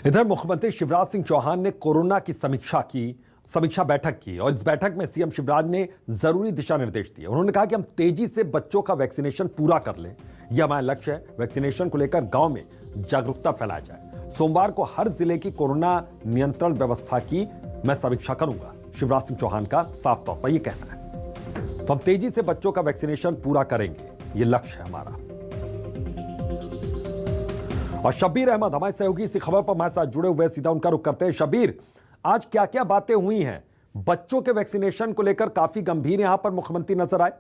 इधर मुख्यमंत्री शिवराज सिंह चौहान ने कोरोना की समीक्षा बैठक की और इस बैठक में सीएम शिवराज ने जरूरी दिशा निर्देश दिए। उन्होंने कहा कि हम तेजी से बच्चों का वैक्सीनेशन पूरा कर लें, यह हमारा लक्ष्य है। वैक्सीनेशन को लेकर गांव में जागरूकता फैलाया जाए। सोमवार को हर जिले की कोरोना नियंत्रण व्यवस्था की मैं समीक्षा करूंगा, शिवराज सिंह चौहान का साफ तौर पर यह कहना है। तो हम तेजी से बच्चों का वैक्सीनेशन पूरा करेंगे, ये लक्ष्य है हमारा। और शब्बीर अहमद हमारे सहयोगी इसी खबर पर हमारे साथ जुड़े हुए, सीधा उनका रुख करते हैं। शब्बीर, आज क्या क्या बातें हुई हैं? बच्चों के वैक्सीनेशन को लेकर काफी गंभीर यहां पर मुख्यमंत्री नजर आए।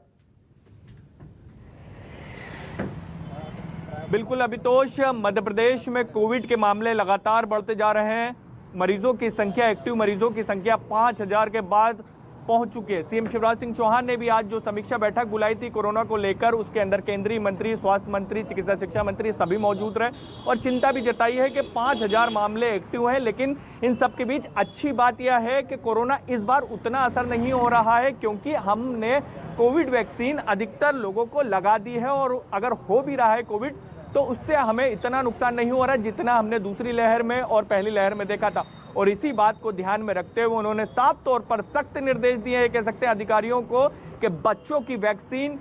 बिल्कुल अभितोष, मध्य प्रदेश में कोविड के मामले लगातार बढ़ते जा रहे हैं। मरीजों की संख्या, एक्टिव मरीजों की संख्या 5000 के बाद पहुंच चुकी है। सीएम शिवराज सिंह चौहान ने भी आज जो समीक्षा बैठक बुलाई थी कोरोना को लेकर, उसके अंदर केंद्रीय मंत्री, स्वास्थ्य मंत्री, चिकित्सा शिक्षा मंत्री सभी मौजूद रहे और चिंता भी जताई है कि 5000 मामले एक्टिव हैं। लेकिन इन सब के बीच अच्छी बात यह है कि कोरोना इस बार उतना असर नहीं हो रहा है, क्योंकि हमने कोविड वैक्सीन अधिकतर लोगों को लगा दी है और अगर हो भी रहा है कोविड तो उससे हमें इतना नुकसान नहीं हो रहा है जितना हमने दूसरी लहर में और पहली लहर में देखा था। और इसी बात को ध्यान में रखते हुए उन्होंने साफ तौर पर सख्त निर्देश दिए हैं, कह सकते हैं अधिकारियों को, कि बच्चों की वैक्सीन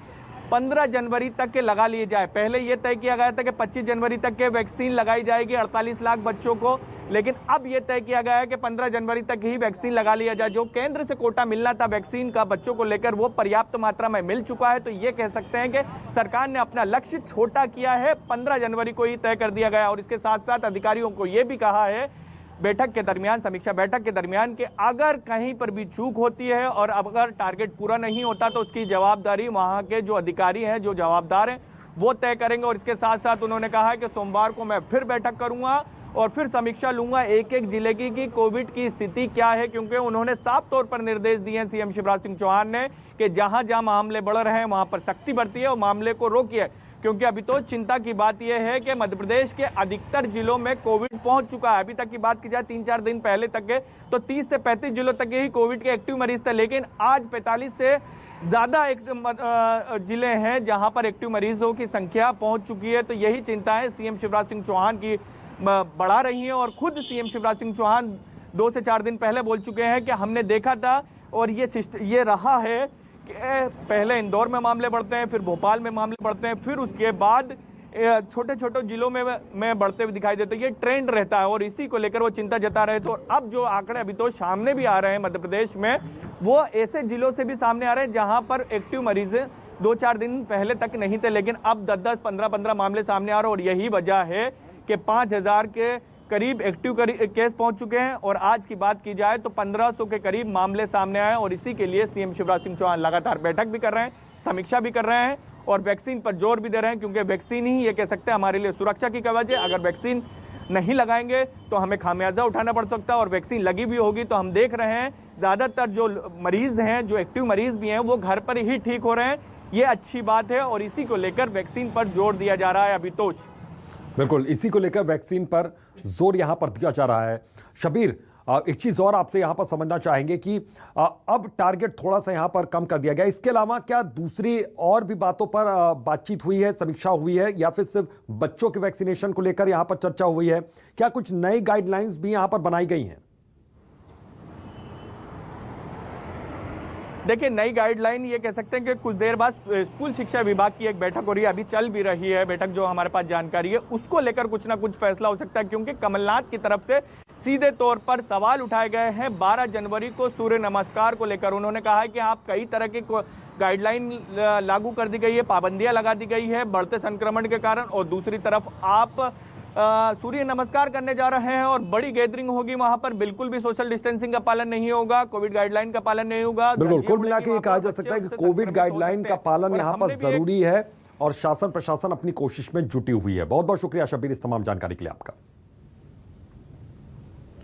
15 जनवरी तक के लगा लिए जाए। पहले यह तय किया गया था कि 25 जनवरी तक के वैक्सीन लगाई जाएगी 48 लाख बच्चों को, लेकिन अब यह तय किया गया है कि 15 जनवरी तक ही वैक्सीन लगा लिया जाए। जो केंद्र से कोटा मिलना था वैक्सीन का बच्चों को लेकर, वो पर्याप्त मात्रा में मिल चुका है। तो ये कह सकते हैं कि सरकार ने अपना लक्ष्य छोटा किया है, 15 जनवरी को ही तय कर दिया गया। और इसके साथ साथ अधिकारियों को यह भी कहा है बैठक के दरमियान, समीक्षा बैठक के दरमियान, कि अगर कहीं पर भी चूक होती है और अगर टारगेट पूरा नहीं होता तो उसकी जवाबदारी वहां के जो अधिकारी हैं, जो जवाबदार हैं, वो तय करेंगे। और इसके साथ साथ उन्होंने कहा है कि सोमवार को मैं फिर बैठक करूंगा और फिर समीक्षा लूंगा एक एक जिले की कोविड की स्थिति क्या है, क्योंकि उन्होंने साफ तौर पर निर्देश दिए हैं सीएम शिवराज सिंह चौहान ने कि जहां जहां मामले बढ़ रहे हैं वहां पर सख्ती बरतिए और मामले को रोकिए। क्योंकि अभी तो चिंता की बात यह है कि मध्य प्रदेश के अधिकतर जिलों में कोविड पहुंच चुका है। अभी तक की बात की जाए 3-4 दिन पहले तक के तो 30 से 35 जिलों तक के ही कोविड के एक्टिव मरीज थे, लेकिन आज 45 से ज़्यादा जिले हैं जहां पर एक्टिव मरीजों की संख्या पहुंच चुकी है। तो यही चिंता है सीएम शिवराज सिंह चौहान की बढ़ा रही है। और खुद सीएम शिवराज सिंह चौहान 2 से 4 दिन पहले बोल चुके हैं कि हमने देखा था और ये रहा है कि पहले इंदौर में मामले बढ़ते हैं, फिर भोपाल में मामले बढ़ते हैं, फिर उसके बाद छोटे छोटे जिलों में बढ़ते हुए दिखाई देते हैं। ये ट्रेंड रहता है और इसी को लेकर वो चिंता जता रहे थे। और अब जो आंकड़े अभी तो सामने भी आ रहे हैं मध्य प्रदेश में, वो ऐसे जिलों से भी सामने आ रहे हैं जहां पर एक्टिव मरीज 2-4 दिन पहले तक नहीं थे, लेकिन अब 10-10, 15-15 मामले सामने आ रहे हैं। और यही वजह है कि 5000 के करीब एक्टिव केस पहुंच चुके हैं और आज की बात की जाए तो 1500 के करीब मामले सामने आए। और इसी के लिए सीएम शिवराज सिंह चौहान लगातार बैठक भी कर रहे हैं, समीक्षा भी कर रहे हैं और वैक्सीन पर जोर भी दे रहे हैं, क्योंकि वैक्सीन ही ये कह सकते हैं हमारे लिए सुरक्षा की कवच है। अगर वैक्सीन नहीं लगाएंगे तो हमें खामियाजा उठाना पड़ सकता है, और वैक्सीन लगी भी होगी तो हम देख रहे हैं ज़्यादातर जो मरीज हैं, जो एक्टिव मरीज भी हैं, वो घर पर ही ठीक हो रहे हैं। ये अच्छी बात है और इसी को लेकर वैक्सीन पर जोर दिया जा रहा है अभितोष। बिल्कुल, इसी को लेकर वैक्सीन पर जोर यहां पर दिया जा रहा है। शब्बीर, एक चीज और आपसे यहां पर समझना चाहेंगे कि अब टारगेट थोड़ा सा यहां पर कम कर दिया गया, इसके अलावा क्या दूसरी और भी बातों पर बातचीत हुई है, समीक्षा हुई है, या फिर सिर्फ बच्चों के वैक्सीनेशन को लेकर यहां पर चर्चा हुई है? क्या कुछ नई गाइडलाइंस भी यहां पर बनाई गई हैं? देखिए, नई गाइडलाइन ये कह सकते हैं कि कुछ देर बाद स्कूल शिक्षा विभाग की एक बैठक हो रही है, अभी चल भी रही है बैठक, जो हमारे पास जानकारी है उसको लेकर कुछ ना कुछ फैसला हो सकता है, क्योंकि कमलनाथ की तरफ से सीधे तौर पर सवाल उठाए गए हैं 12 जनवरी को सूर्य नमस्कार को लेकर। उन्होंने कहा है कि आप कई तरह की गाइडलाइन लागू कर दी गई है, पाबंदियां लगा दी गई है बढ़ते संक्रमण के कारण, और दूसरी तरफ आप सूर्य नमस्कार करने जा रहे हैं और बड़ी गैदरिंग होगी वहां पर, बिल्कुल भी सोशल डिस्टेंसिंग का पालन नहीं होगा, कोविड गाइडलाइन का पालन नहीं होगा। बिल्कुल, कुल मिला के ये कहा जा सकता है कि कोविड गाइडलाइन का पालन यहां पर जरूरी है और शासन प्रशासन अपनी कोशिश में जुटी हुई है। बहुत बहुत शुक्रिया शब्बीर इस तमाम जानकारी के लिए आपका।